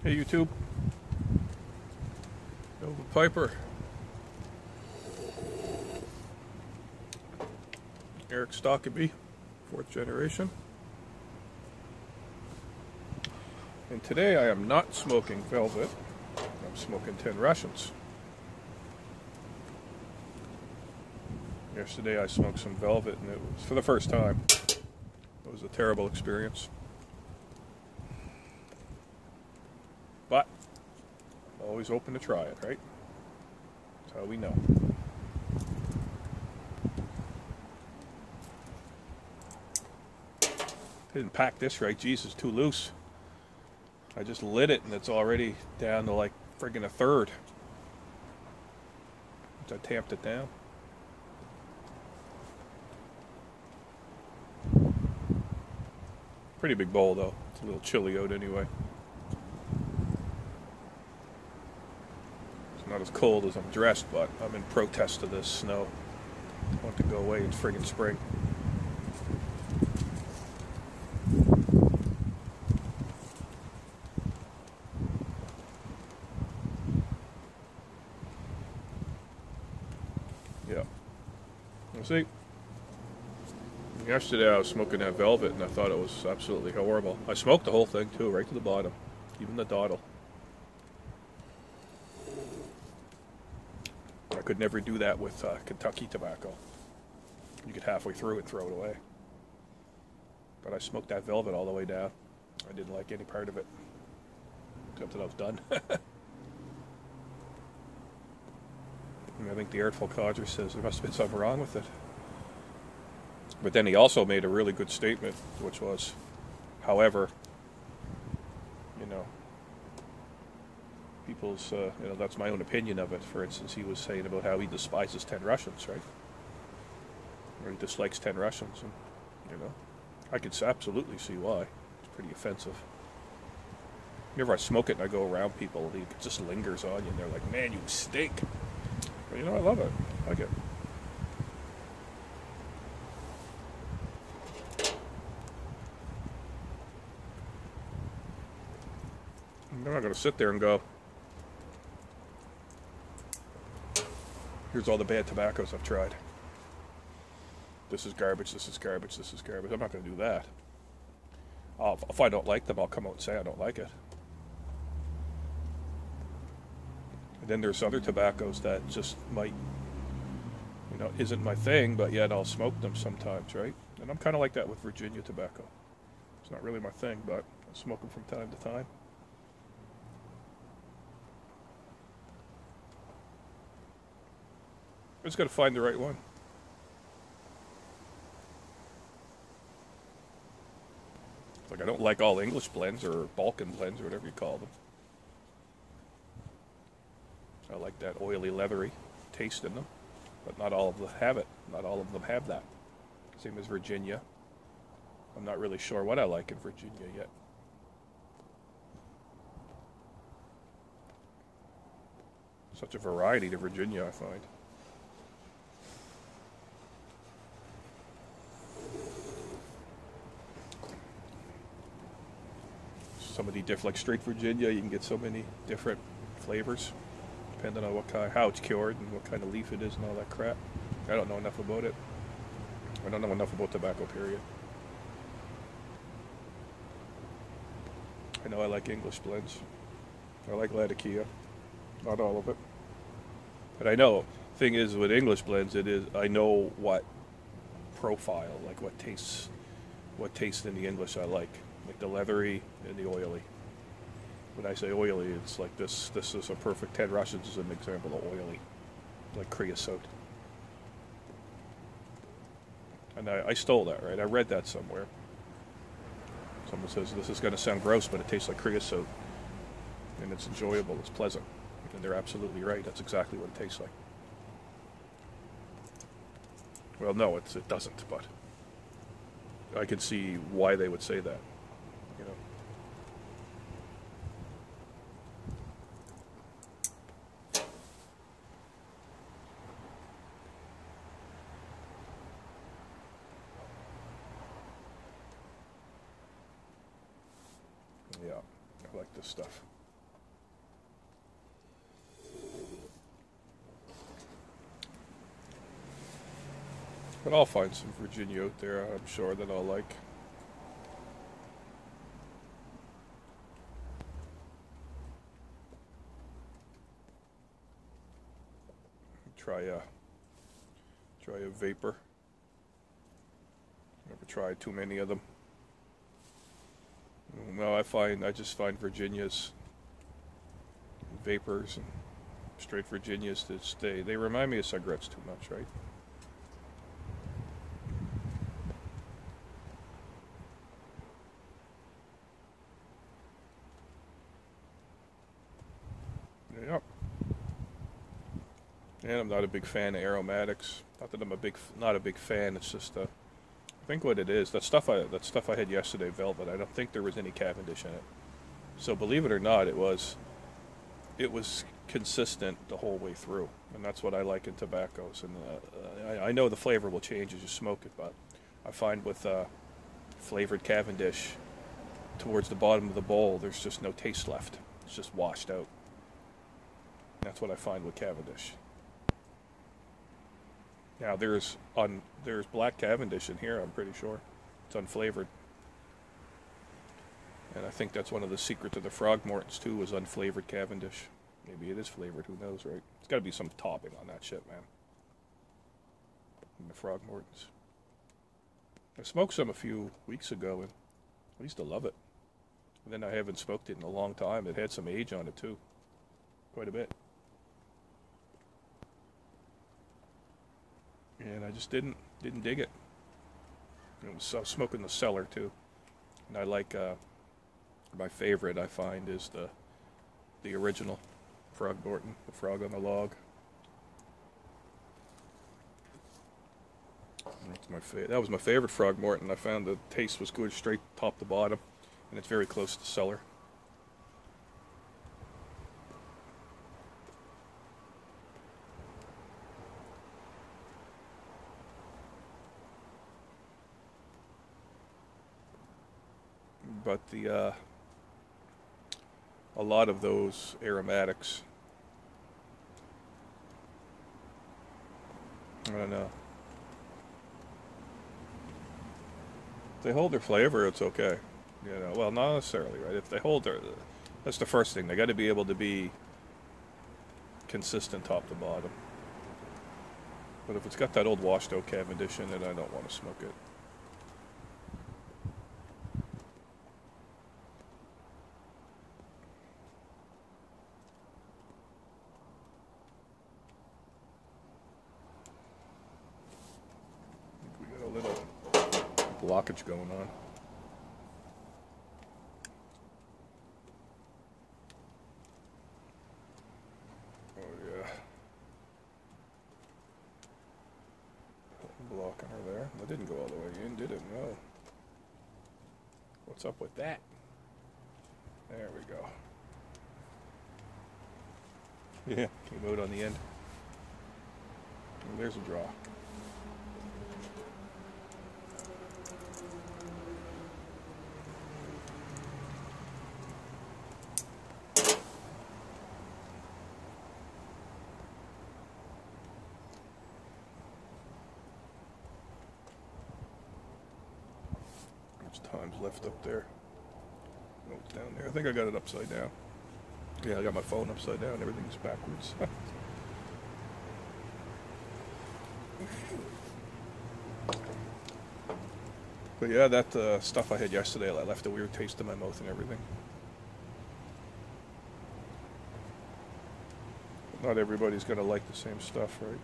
Hey YouTube, Nova Piper, Eric Stockaby, 4th generation. And today I am not smoking Velvet, I'm smoking 10 Russians. Yesterday I smoked some Velvet and it was, for the first time, it was a terrible experience. But, always open to try it, right? That's how we know. Didn't pack this right, Jesus, too loose. I just lit it and it's already down to like friggin' a third. I tamped it down. Pretty big bowl though. It's a little chilly out anyway. It's not as cold as I'm dressed, but I'm in protest of this snow. I want to go away. It's friggin' spring. Yeah. We'll see. Yesterday I was smoking that Velvet and I thought it was absolutely horrible. I smoked the whole thing too, right to the bottom. Even the dottle. I could never do that with Kentucky tobacco. You get halfway through and throw it away. But I smoked that Velvet all the way down. I didn't like any part of it. Except that I was done. And I think the Artful Codger says there must have been something wrong with it. But then he also made a really good statement, which was, however, you know, people's, that's my own opinion of it. For instance, he was saying about how he despises 10 Russians, right? Or he dislikes 10 Russians, and, I could absolutely see why. It's pretty offensive. Whenever I smoke it and I go around people, it just lingers on you, and they're like, man, you stink. But, I love it. I like it. I'm not going to sit there and go, here's all the bad tobaccos I've tried. This is garbage, this is garbage, this is garbage. I'm not going to do that. If I don't like them, I'll come out and say I don't like it. And then there's other tobaccos that just might, isn't my thing, but yet I'll smoke them sometimes, right? And I'm kind of like that with Virginia tobacco. It's not really my thing, but I smoke them from time to time. I just got to find the right one. Like, I don't like all English blends or Balkan blends or whatever you call them. I like that oily, leathery taste in them, but not all of them have it. Not all of them have that. Same as Virginia. I'm not really sure what I like in Virginia yet. Such a variety to Virginia, I find. Somebody different, like straight Virginia, you can get so many different flavors depending on what kind, how it's cured and what kind of leaf it is and all that crap. I don't know enough about it. I don't know enough about tobacco, period. I know I like English blends. I like Latakia. Not all of it. But I know, thing is with English blends, I know what profile, like what taste in the English I like the leathery and the oily. When I say oily, it's like this is a perfect, 10 Russians is an example of oily, like creosote. And I stole that, right? I read that somewhere. Someone says, this is going to sound gross, but it tastes like creosote. And it's enjoyable, it's pleasant. And they're absolutely right, that's exactly what it tastes like. Well, no, it doesn't, but I can see why they would say that. Yeah, I like this stuff. But I'll find some Virginia out there, I'm sure, that I'll like. Try a vapor. Never tried too many of them. No, I just find Virginias, vapors, and straight Virginias that stay. They remind me of cigarettes too much, right? Yep. And I'm not a big fan of aromatics. Not that I'm not a big fan. It's just I think what it is, that stuff I had yesterday, Velvet. I don't think there was any Cavendish in it. So believe it or not, it was consistent the whole way through, and that's what I like in tobaccos. And I know the flavor will change as you smoke it, but I find with flavored Cavendish, towards the bottom of the bowl, there's just no taste left. It's just washed out. That's what I find with Cavendish. Now there's black Cavendish in here, I'm pretty sure. It's unflavored. And I think that's one of the secrets of the Frogmortons too, was unflavored Cavendish. Maybe it is flavored, who knows, right? It's gotta be some topping on that shit, man. In the Frogmortons. I smoked some a few weeks ago and I used to love it. And then I haven't smoked it in a long time. It had some age on it too. Quite a bit. And I just didn't dig it. I was smoking the Cellar too, and I like my favorite. I find is the original Frogmorton, the Frog on the Log. That was my favorite Frogmorton. I found the taste was good, straight top to bottom, and it's very close to Cellar. But a lot of those aromatics, I don't know. If they hold their flavor, it's okay. You know, well, not necessarily, right? If they hold that's the first thing. They got to be able to be consistent top to bottom. But if it's got that old washed out Cavendish in it, I don't want to smoke it. Blockage going on. Oh yeah. Blocking her there. That didn't go all the way in, did it? No. What's up with that? There we go. Yeah, came out on the end. And there's a draw. Times left up there. Oh, it's down there. I think I got it upside down. Yeah, I got my phone upside down. Everything's backwards. But yeah, that stuff I had yesterday, I left a weird taste in my mouth and everything. Not everybody's gonna like the same stuff, right?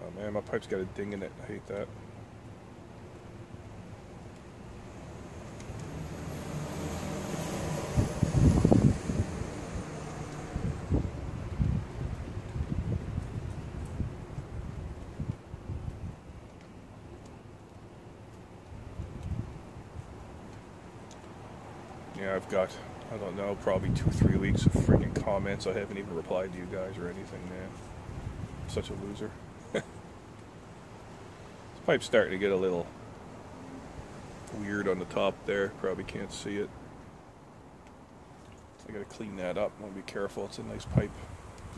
Oh man, my pipe's got a ding in it. I hate that. Yeah, I've got, I don't know, probably 2-3 weeks of freaking comments. I haven't even replied to you guys or anything, man. I'm such a loser. This pipe's starting to get a little weird on the top there. Probably can't see it. I gotta clean that up. I want to be careful. It's a nice pipe.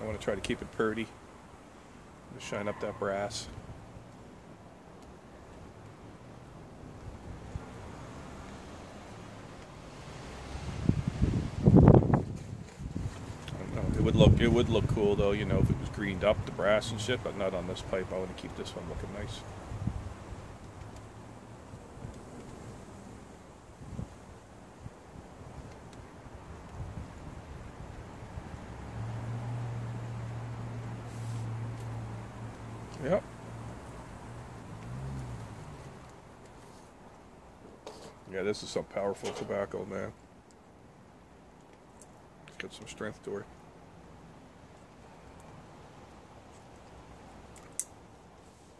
I want to try to keep it purty. Just shine up that brass. it would look cool though, you know, if it was greened up, the brass and shit, but not on this pipe. I want to keep this one looking nice. Yep. Yeah, this is some powerful tobacco, man. It's got some strength to it.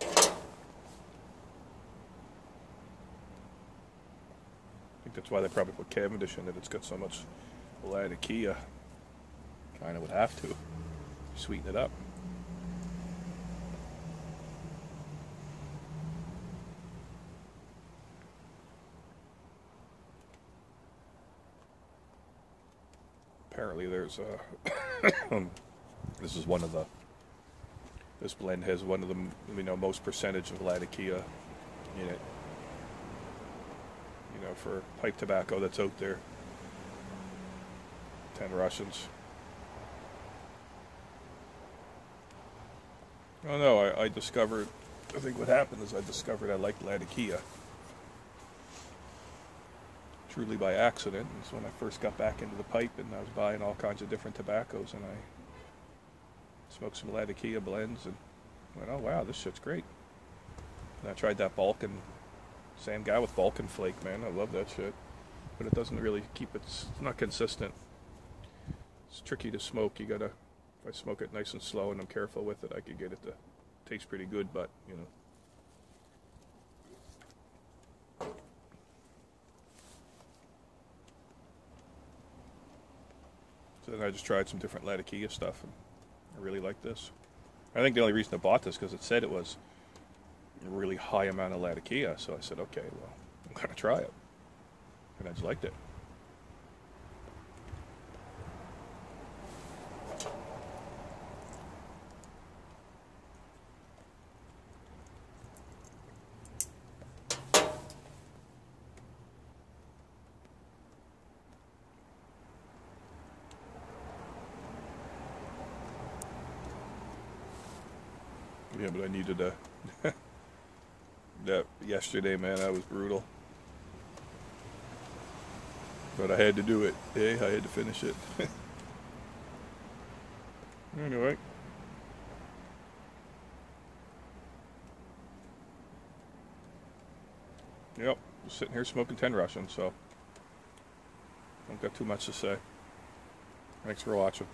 I think that's why they probably put Cavendish in it. It's got so much Latakia. Kind of would have to sweeten it up. Apparently there's this is one of the, this blend has one of the, you know, most percentage of Latakia in it, you know, for pipe tobacco that's out there. 10 Russians. Oh no, I discovered, I think what happened is I discovered I liked Latakia. Truly by accident. It's when I first got back into the pipe and I was buying all kinds of different tobaccos and I smoked some Latakia blends and went, oh wow, this shit's great. And I tried that Balkan, same guy with Balkan Flake, man. I love that shit. But it doesn't really keep it, it's not consistent. It's tricky to smoke. You gotta, if I smoke it nice and slow and I'm careful with it, I could get it to taste pretty good, but you know. So then I just tried some different Latakia stuff, and I really like this. I think the only reason I bought this because it said it was a really high amount of Latakia, so I said, okay, well, I'm going to try it. And I just liked it. Yeah, but I needed a that yesterday, man. That was brutal. But I had to do it. Hey, I had to finish it. Anyway. Yep, just sitting here smoking 10 Russians, so don't got too much to say. Thanks for watching.